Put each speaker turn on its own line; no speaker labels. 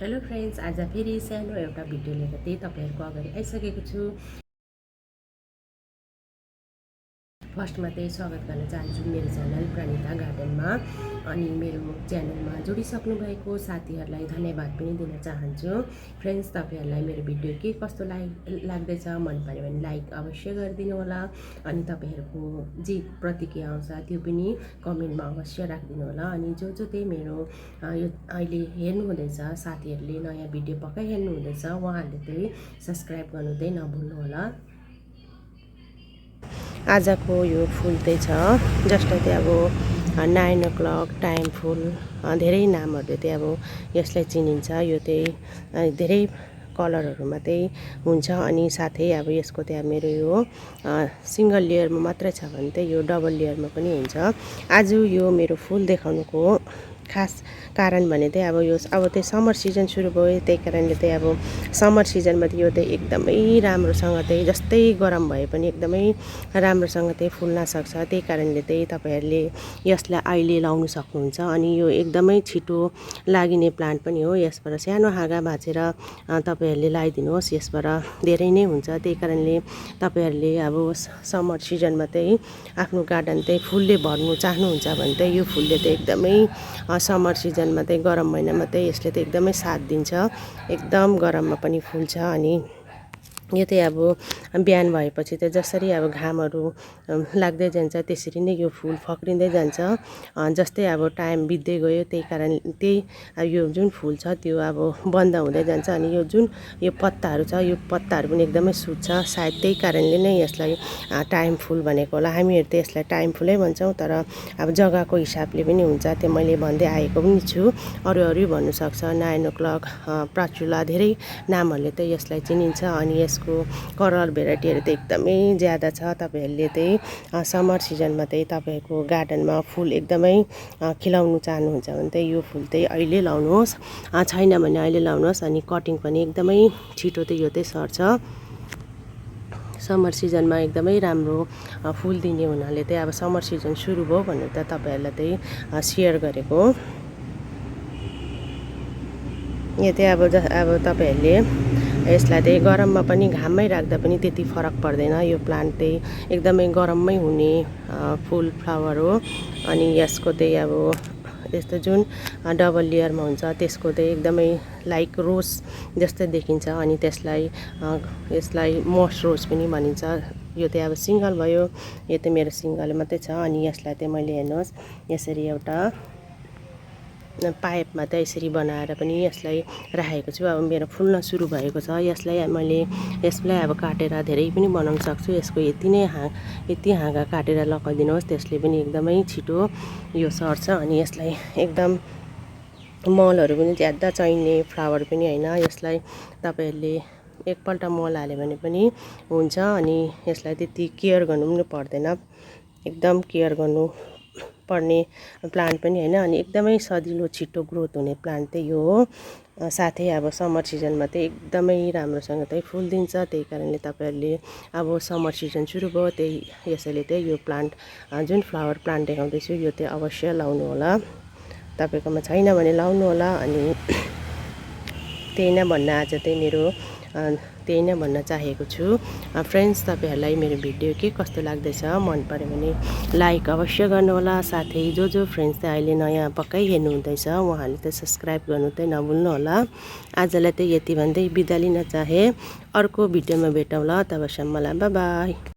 Hello friends, आज फेरि सानो एउटा भिडियो लिएर चाहिँ तपाईहरुको अगाडि आइसकेको छु। फर्स्टमा चाहिँ स्वागत गर्न चाहन्छु मेरो च्यानल प्रणिता गार्डनमा। अनि मेरो च्यानलमा जोडिसक्नु भएको साथीहरूलाई धन्यवाद पनि दिन चाहन्छु। फ्रेन्ड्स, तपाईहरुलाई मेरो भिडियो के कस्तो लाग्दैछ, मन पर्यो भने लाइक अवश्य गरिदिनु होला। अनि तपाईहरुको जे प्रतिक्रिया आउँछ त्यो पनि कमेन्टमा अवश्य राखिदिनु होला। अनि जो चाहिँ मेरो यो अहिले हेर्नु हुँदैछ साथीहरुले नयाँ भिडियो पक्कै हेर्नु हुँदैछ, उहाँहरूले चाहिँ सब्स्क्राइब गर्नु चाहिँ नभुल्नु होला। आजको यो फुल चाहिँ छ जसलाई चाहिँ अब 9 o'clock टाइम फुल, धेरै नामहरूले चाहिँ अब यसलाई चिनिन्छ। यो चाहिँ धेरै कलरहरूमा चाहिँ हुन्छ। अनि साथै अब यसको चाहिँ अब मेरो यो सिंगल लेयरमा मात्रै छ भने चाहिँ यो डबल लेयरमा पनि हुन्छ। आज यो मेरो फुल देखाउनुको खास कारण भने चाहिँ अब चाहिँ समर सिजन सुरु भयो, त्यही कारणले चाहिँ अब समर सिजनमा चाहिँ यो चाहिँ एकदमै राम्रोसँग चाहिँ जस्तै गरम भए पनि एकदमै राम्रोसँग चाहिँ फुल्न सक्छ। त्यही कारणले चाहिँ तपाईहरुले यसलाई अहिले लाउन सक्नुहुन्छ। अनि यो एकदमै छिटो लागिने प्लान्ट पनि हो। यसबाट सानो हाँगा भाँचेर तपाईहरुले लगाइदिनुहोस्, यसबाट धेरै नै हुन्छ। त्यही कारणले तपाईहरुले अब समर सिजनमा चाहिँ आफ्नो गार्डन चाहिँ फुलले भर्नु चाहनुहुन्छ भने चाहिँ यो फुलले चाहिँ एकदमै समर सिजनमा चाहिँ गरम महिनामा चाहिँ यसले चाहिँ एकदमै साथ दिन्छ। एकदम गरममा पनि फुल्छ। अनि यो चाहिँ अब बिहान भएपछि चाहिँ जसरी अब घामहरू लाग्दै जान्छ त्यसरी नै यो फुल फक्रिँदै जान्छ। जस्तै अब टाइम बित्दै गयो त्यही कारण त्यही यो जुन फुल छ त्यो अब बन्द हुँदै जान्छ। अनि यो जुन यो पत्ताहरू छ यो पत्ताहरू पनि एकदमै सुत्छ। सायद त्यही कारणले नै यसलाई टाइम फुल भनेको होला। हामीहरू त यसलाई टाइम फुलै भन्छौँ, तर अब जग्गाको हिसाबले पनि हुन्छ। त्यो मैले भन्दै आएको पनि छु। अरू भन्नु सक्छ 9 o'clock, पर्चुला, धेरै नामहरूले चाहिँ यसलाई चिनिन्छ। अनि यसको कलर भेराइटीहरू चाहिँ एकदमै ज्यादा छ। तपाईहरुले चाहिँ समर सिजनमा चाहिँ तपाईहरुको गार्डनमा फुल एकदमै खिलाउनु चाहनुहुन्छ भने चाहिँ यो फुल चाहिँ अहिले लाउनुहोस्, छैन भने अहिले लाउनुहोस्। अनि कटिङ पनि एकदमै छिटो चाहिँ यो चाहिँ सर्छ। समर सिजनमा एकदमै राम्रो फुल दिने हुनाले चाहिँ अब समर सिजन सुरु भयो भनेर त तपाईहरुलाई चाहिँ सेयर गरेको। यो चाहिँ अब तपाईहरुले यसलाई चाहिँ गरममा पनि घाममै राख्दा पनि त्यति फरक पर्दैन। यो प्लान्ट चाहिँ एकदमै गरममै हुने फुल फ्लावर हो। अनि यसको चाहिँ अब यस्तो जुन डबल लेयरमा हुन्छ त्यसको चाहिँ एकदमै लाइक रोज जस्तै देखिन्छ। अनि यसलाई मस रोज पनि भनिन्छ। यो चाहिँ अब सिंगल भयो, यो चाहिँ मेरो सिंगल मात्रै छ। अनि यसलाई चाहिँ मैले हेर्नुहोस् यसरी एउटा पाइपमा चाहिँ यसरी बनाएर पनि यसलाई राखेको छु। अब मेरो फुल्न सुरु भएको छ। यसलाई अब काटेर धेरै पनि बनाउन सक्छु। यसको यति हाँगा काटेर लगाइदिनुहोस्, त्यसले पनि एकदमै छिटो यो सर्छ। अनि यसलाई एकदम मलहरू पनि ज्यादा चाहिने फ्लावर पनि होइन। यसलाई तपाईहरुले एकपल्ट मल हाल्यो भने पनि हुन्छ। अनि यसलाई त्यति केयर गर्नु पनि पर्दैन, एकदम केयर गर्नु पर्ने प्लान्ट पनि होइन। अनि एकदमै सजिलो छिटो ग्रोथ हुने प्लान्ट चाहिँ यो हो। साथै अब समर सिजनमा चाहिँ एकदमै राम्रोसँग चाहिँ फुल दिन्छ। त्यही कारणले तपाईहरुले अब समर सिजन सुरु भयो त्यही यसैले चाहिँ यो प्लान्ट जुन फ्लावर प्लान्ट देखाउँदैछु यो चाहिँ अवश्य लाउनु होला। तपाईकोमा छैन भने लाउनु होला। अनि त्यही नै भन्न आज चाहिँ मेरो त्यही नै भन्न चाहेको छु। फ्रेन्ड्स, तपाईहरुलाई मेरो भिडियो के कस्तो लाग्दैछ, मन पर्यो भने लाइक अवश्य गर्नु होला। साथै जो फ्रेन्ड्स चाहिँ अहिले नयाँ पक्कै हेर्नु हुँदैछ उहाँहरूले चाहिँ सब्स्क्राइब गर्नु चाहिँ नभुल्नु होला। आजलाई चाहिँ यति भन्दै बिदा लिन चाहे। अर्को भिडियोमा भेटौँला, तबसम्मलाई बाइ बाइ।